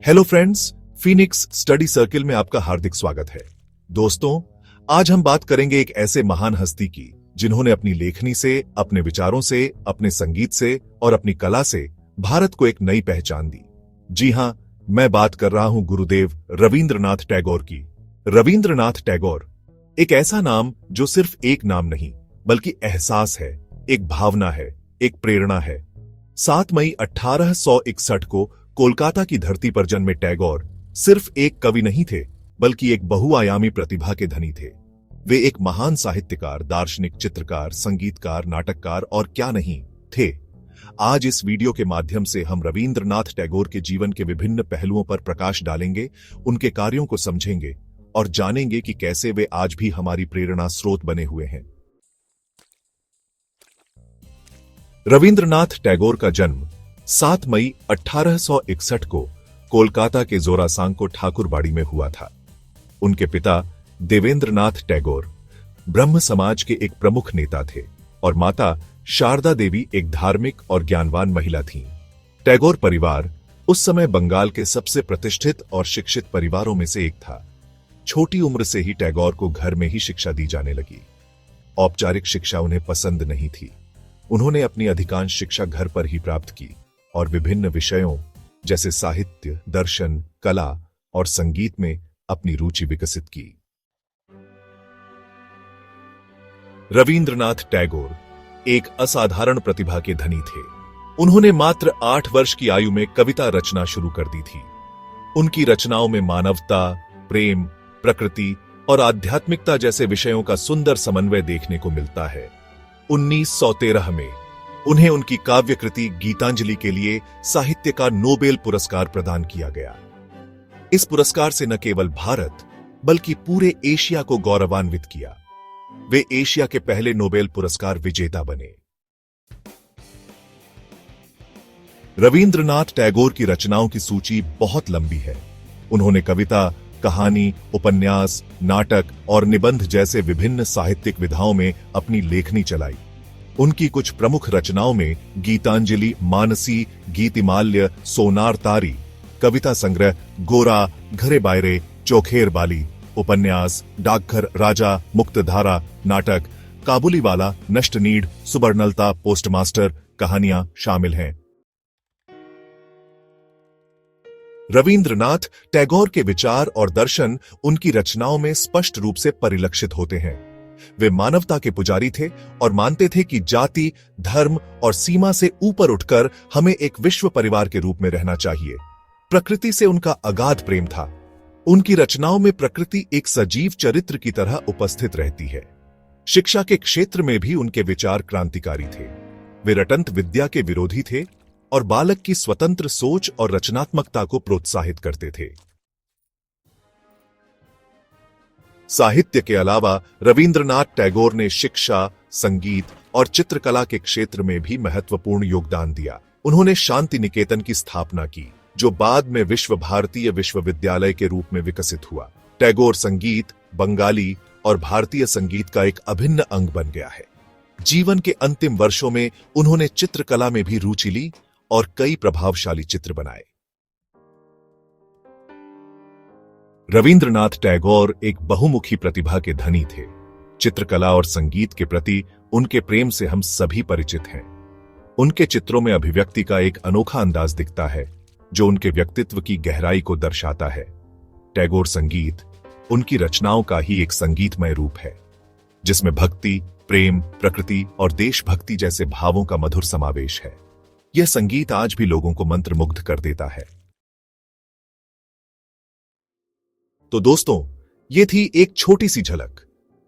Hello friends, Phoenix study circle में आपका हार्दिक स्वागत है। दोस्तों, आज हम बात करेंगे एक ऐसे महान हस्ती की जिन्होंने अपनी लेखनी से, अपने विचारों से, अपने संगीत से और अपनी कला से भारत को एक नई पहचान दी। जी हां, मैं बात कर रहा हूं गुरुदेव रविंद्रनाथ टैगोर की। रविंद्रनाथ टैगोर एक ऐसा नाम जो सिर्फ एक नाम नहीं बल्कि एहसास है, एक भावना है, एक प्रेरणा है। 7 मई 1861 को कोलकाता की धरती पर जन्मे टैगोर सिर्फ एक कवि नहीं थे बल्कि एक बहुआयामी प्रतिभा के धनी थे। वे एक महान साहित्यकार, दार्शनिक, चित्रकार, संगीतकार, नाटककार और क्या नहीं थे। आज इस वीडियो के माध्यम से हम रविंद्रनाथ टैगोर के जीवन के विभिन्न पहलुओं पर प्रकाश डालेंगे, उनके कार्यों को समझेंगे और जानेंगे कि कैसे वे आज भी हमारी प्रेरणा स्रोत बने हुए हैं। रविंद्रनाथ टैगोर का जन्म 7 मई 1861 को कोलकाता के जोरासांको ठाकुरबाड़ी में हुआ था। उनके पिता देवेंद्रनाथ टैगोर ब्रह्म समाज के एक प्रमुख नेता थे और माता शारदा देवी एक धार्मिक और ज्ञानवान महिला थीं। टैगोर परिवार उस समय बंगाल के सबसे प्रतिष्ठित और शिक्षित परिवारों में से एक था। छोटी उम्र से ही टैगोर को घर में ही शिक्षा दी जाने लगी। औपचारिक शिक्षा उन्हें पसंद नहीं थी। उन्होंने अपनी अधिकांश शिक्षा घर पर ही प्राप्त की और विभिन्न विषयों जैसे साहित्य, दर्शन, कला और संगीत में अपनी रुचि विकसित की। रविंद्रनाथ टैगोर एक असाधारण प्रतिभा के धनी थे। उन्होंने मात्र 8 वर्ष की आयु में कविता रचना शुरू कर दी थी। उनकी रचनाओं में मानवता, प्रेम, प्रकृति और आध्यात्मिकता जैसे विषयों का सुंदर समन्वय देखने को मिलता है। 1913 में उन्हें उनकी काव्य कृति गीतांजलि के लिए साहित्य का नोबेल पुरस्कार प्रदान किया गया। इस पुरस्कार से न केवल भारत बल्कि पूरे एशिया को गौरवान्वित किया। वे एशिया के पहले नोबेल पुरस्कार विजेता बने। रविंद्रनाथ टैगोर की रचनाओं की सूची बहुत लंबी है। उन्होंने कविता, कहानी, उपन्यास, नाटक और निबंध जैसे विभिन्न साहित्यिक विधाओं में अपनी लेखनी चलाई। उनकी कुछ प्रमुख रचनाओं में गीतांजलि, मानसी, गीतिमाल्य, सोनार तारी, कविता संग्रह गोरा, घरे बायरे, चौखेर बाली, उपन्यास डाकघर राजा, मुक्तधारा, नाटक काबुलीवाला, नष्टनीड, सुबर्णलता, पोस्टमास्टर कहानियां शामिल हैं। रविंद्रनाथ टैगोर के विचार और दर्शन उनकी रचनाओं में स्पष्ट रूप से परिलक्षित होते हैं। वे मानवता के पुजारी थे और मानते थे कि जाति, धर्म और सीमा से ऊपर उठकर हमें एक विश्व परिवार के रूप में रहना चाहिए। प्रकृति से उनका अगाध प्रेम था। उनकी रचनाओं में प्रकृति एक सजीव चरित्र की तरह उपस्थित रहती है। शिक्षा के क्षेत्र में भी उनके विचार क्रांतिकारी थे। वे रटंत विद्या के विरोधी थे और बालक की स्वतंत्र सोच और रचनात्मकता को प्रोत्साहित करते थे। साहित्य के अलावा रविंद्रनाथ टैगोर ने शिक्षा, संगीत और चित्रकला के क्षेत्र में भी महत्वपूर्ण योगदान दिया। उन्होंने शांति निकेतन की स्थापना की, जो बाद में विश्व भारतीय विश्वविद्यालय के रूप में विकसित हुआ। टैगोर संगीत, बंगाली और भारतीय संगीत का एक अभिन्न अंग बन गया है। जीवन के अंतिम वर्षों में उन्होंने चित्रकला में भी रुचि ली और कई प्रभावशाली चित्र बनाए। रविंद्रनाथ टैगोर एक बहुमुखी प्रतिभा के धनी थे। चित्रकला और संगीत के प्रति उनके प्रेम से हम सभी परिचित हैं। उनके चित्रों में अभिव्यक्ति का एक अनोखा अंदाज दिखता है, जो उनके व्यक्तित्व की गहराई को दर्शाता है। टैगोर संगीत उनकी रचनाओं का ही एक संगीतमय रूप है, जिसमें भक्ति, प्रेम, प्रकृति और देशभक्ति जैसे भावों का मधुर समावेश है। यह संगीत आज भी लोगों को मंत्रमुग्ध कर देता है। तो दोस्तों, ये थी एक छोटी सी झलक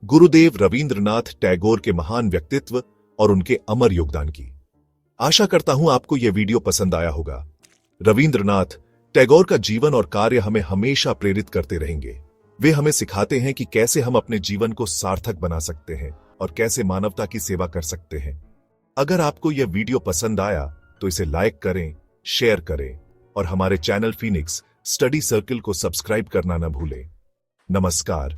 गुरुदेव रविंद्रनाथ टैगोर के महान व्यक्तित्व और उनके अमर योगदान की। आशा करता हूं आपको यह वीडियो पसंद आया होगा। रविंद्रनाथ टैगोर का जीवन और कार्य हमें हमेशा प्रेरित करते रहेंगे। वे हमें सिखाते हैं कि कैसे हम अपने जीवन को सार्थक बना सकते हैं और कैसे मानवता की सेवा कर सकते हैं। अगर आपको यह वीडियो पसंद आया तो इसे लाइक करें, शेयर करें और हमारे चैनल फीनिक्स स्टडी सर्किल को सब्सक्राइब करना न भूलें। नमस्कार।